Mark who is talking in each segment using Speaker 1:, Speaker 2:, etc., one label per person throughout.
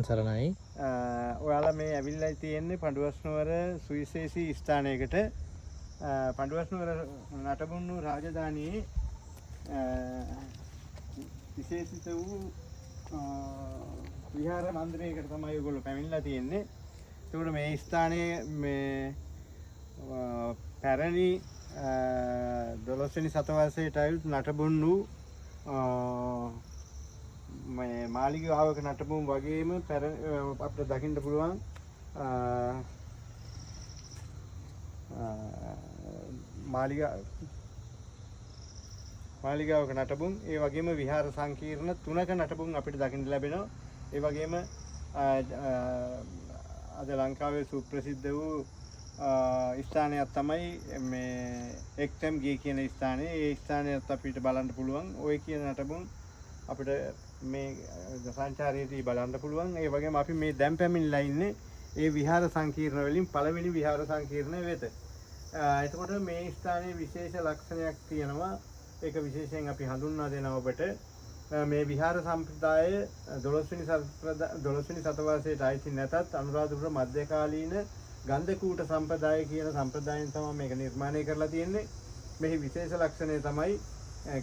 Speaker 1: සරණයි.
Speaker 2: ඔයාලා මේ ඇවිල්ලා තියෙන්නේ පඬුවස්නුවර සුවිශේෂී ස්ථානයකට. පඬුවස්නුවර නටබුන්නු රාජධානියේ විශේෂිත වූ විහාර මන්දිරයකට තමයි ඔයගොල්ලෝ පැමිණලා තියෙන්නේ. ඒකට මේ ස්ථානයේ මේ පැරණි 12 වෙනි සතවර්ෂයට අයුත් නටබුන්නු මේ මාලිගාවක නටබුන් වගේම අපිට දකින්න පුළුවන් මාලිගාවක නටබුන් ඒ වගේම විහාර සංකීර්ණ 3ක නටබුන් අපිට දකින්න ලැබෙනවා. ඒ වගේම අද ලංකාවේ සුප්‍රසිද්ධ වූ ස්ථානයක් තමයි මේ එක්ටම් ගේ කියන ස්ථානය. ඒ ස්ථානයත් අපිට බලන්න පුළුවන්. ওই කියන නටබුන් අපිට මේ සංචාරයේදී බලන්න පුළුවන්. ඒ වගේම අපි මේ දැන් පැමිණලා ඉන්නේ ඒ විහාර සංකීර්ණ වලින් පළවෙනි විහාර සංකීර්ණ වෙත. එතකොට මේ ස්ථානයේ විශේෂ ලක්ෂණයක් තියෙනවා. ඒක විශේෂයෙන් අපි හඳුන්වා දෙනවා ඔබට. මේ විහාර සම්ප්‍රදාය 12 වෙනි සතවර්ෂයට අයිති නැතත් අනුරාධපුර මධ්‍යකාලීන ගන්ධකූට සම්ප්‍රදාය කියන සම්ප්‍රදායෙන් තමයි මේක නිර්මාණය කරලා තියෙන්නේ. මෙහි විශේෂ ලක්ෂණය තමයි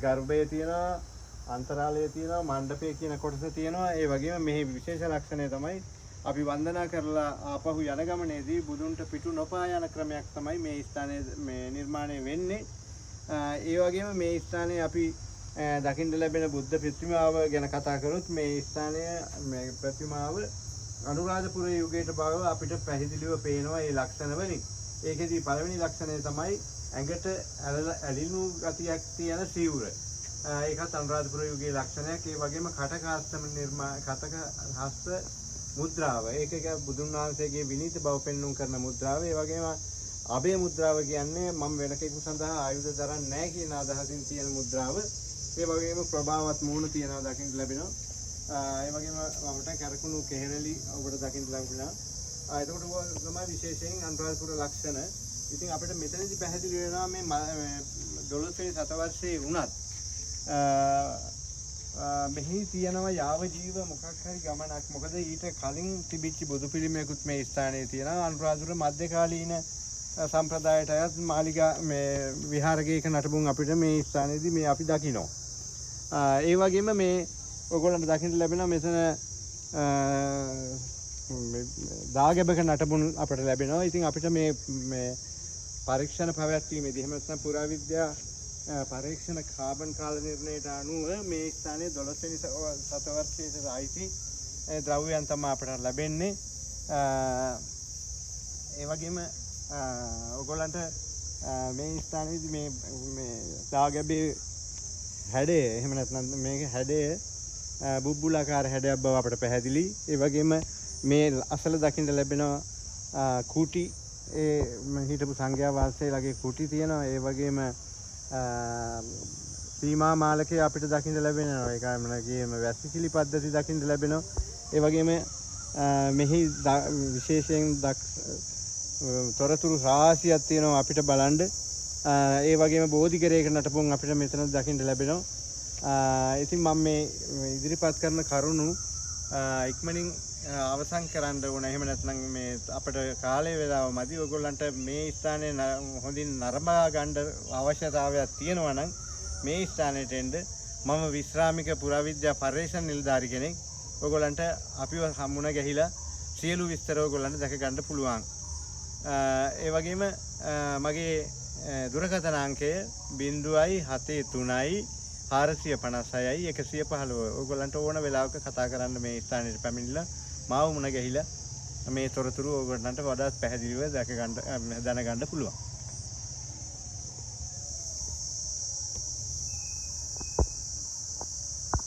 Speaker 2: ගර්භය තියෙනවා, අන්තරාලය තියෙනවා, මණ්ඩපය කියන කොටස තියෙනවා. ඒ වගේම මෙහි විශේෂ ලක්ෂණය තමයි අපි වන්දනා කරලා ආපහු යන ගමනේදී බුදුන්ට පිටු නොපා යන ක්‍රමයක් තමයි මේ ස්ථානයේ මේ නිර්මාණය වෙන්නේ. ඒ වගේම මේ ස්ථානයේ අපි දකින්න ලැබෙන බුද්ධ ප්‍රතිමාව ගැන කතා කරොත් මේ ස්ථානය මේ ප්‍රතිමාව අනුරාධපුර යුගයට බව අපිට පැහැදිලිව පේනවා ඒ ලක්ෂණ වලින්. ඒකෙදී පළවෙනි ලක්ෂණය තමයි ඇඟට ඇලිනු ගතියක් තියෙන සිවුර. ඒකත් අනුරාධපුර යුගයේ ලක්ෂණයක්. ඒ වගේම කටක හස්ත මුද්‍රාව. ඒක බුදුන් වහන්සේගේ විනීත බව පෙන්වුම් කරන මුද්‍රාව. ඒ වගේම අභය මුද්‍රාව කියන්නේ මම වෙන කෙනෙකු සඳහා ආයුධ දරන්නේ නැහැ කියන අදහසින් තියෙන මුද්‍රාව. ඒ වගේම ප්‍රභාවත් මූණ තියනවා දකින්න ලැබෙනවා. ඒ වගේම අපිට කරකුණු කෙහෙරලි ඔබට දකින්න ලැබෙනවා. එතකොට ඔය තමයි විශේෂයෙන් අනුරාධපුර ලක්ෂණ. ඉතින් අපිට මෙතනදී පැහැදිලි වෙනවා මේ 12 වෙනි සතවර්ෂයේ වුණත් මෙහි තියෙනවා යාව ජීව මොකක් හරි ගමනක්. මොකද ඊට කලින් තිබිච්ච බුදු පිළිමයකුත් මේ ස්ථානයේ තියෙනවා. අනුරාධපුර මධ්‍යකාලීන සම්ප්‍රදායට අයත් මාලිගා මේ විහාරගේක නටබුන් අපිට මේ ස්ථානයේදී මේ අපි දකිනවා. ඒ වගේම මේ ඔයගොල්ලන්ට දකින්න ලැබෙනවා මෙතන දාගැබක නටබුන් අපිට ලැබෙනවා. ඉතින් අපිට මේ පරීක්ෂණ පැවැත්වීමේදී එහෙම නැත්නම් පුරාවිද්‍යා පරීක්ෂණ කාබන් කාල නිර්ණයට අනුව මේ ස්ථානයේ 12 වෙනි සතවර්ෂයේ අයිති ද්‍රව්‍යයන් තමයි අපට ලැබෙන්නේ. ඒ වගේම ඔයගොල්ලන්ට මේ ස්ථානයේදී මේ දාගැබේ හැඩය එහෙම නැත්නම් මේක හැඩය බුබ්බුලාකාර හැඩයක් බව අපට පැහැදිලි. ඒ වගේම මේ අසල දකින්න ලැබෙන කුටි ඒ හිටපු සංඝයා වහන්සේලාගේ කුටි තියෙනවා. ඒ වගේම සීමා මාලකය අපිට දකින්න ලැබෙනවා. ඒකම කියම වැසිකිලි පද්ධති දකින්න ලැබෙනවා. ඒ වගේම මෙහි විශේෂයෙන් තොරතුරු රාශියක් තියෙනවා අපිට බලන්න. ඒ වගේම බෝධිගරේක නටපුන් අපිට මෙතන දකින්න ලැබෙනවා. ඉතින් මම මේ ඉදිරිපත් කරන කරුණු ඉක්මනින් අවසන් කරන්න ඕන. එහෙම නැත්නම් මේ අපිට කාලය වේලාව මදි. ඔයගොල්ලන්ට මේ ස්ථානයේ හොඳින් නරඹා ගන්න අවශ්‍යතාවයක් තියෙනවා නම් මේ ස්ථානයට එන්න. මම විශ්‍රාමික පුරාවිද්‍යා පර්යේෂණ නිලධාරි කෙනෙක්. ඔයගොල්ලන්ට අපිව හමුණ ගැහිලා සියලු විස්තර ඔයගොල්ලන්ට දැක ගන්න පුළුවන්. ඒ වගේම මගේ දුරකථන අංකය 073 456 115. ඔයගොල්ලන්ට ඕන වෙලාවක කතා කරන්න මේ ස්ථානයට පැමිණිලා මාව මුණ ගැහිලා මේ තොරතුරු ඔයගොල්ලන්ට වඩාත් පැහැදිලිව දැනගන්න පුළුවන්.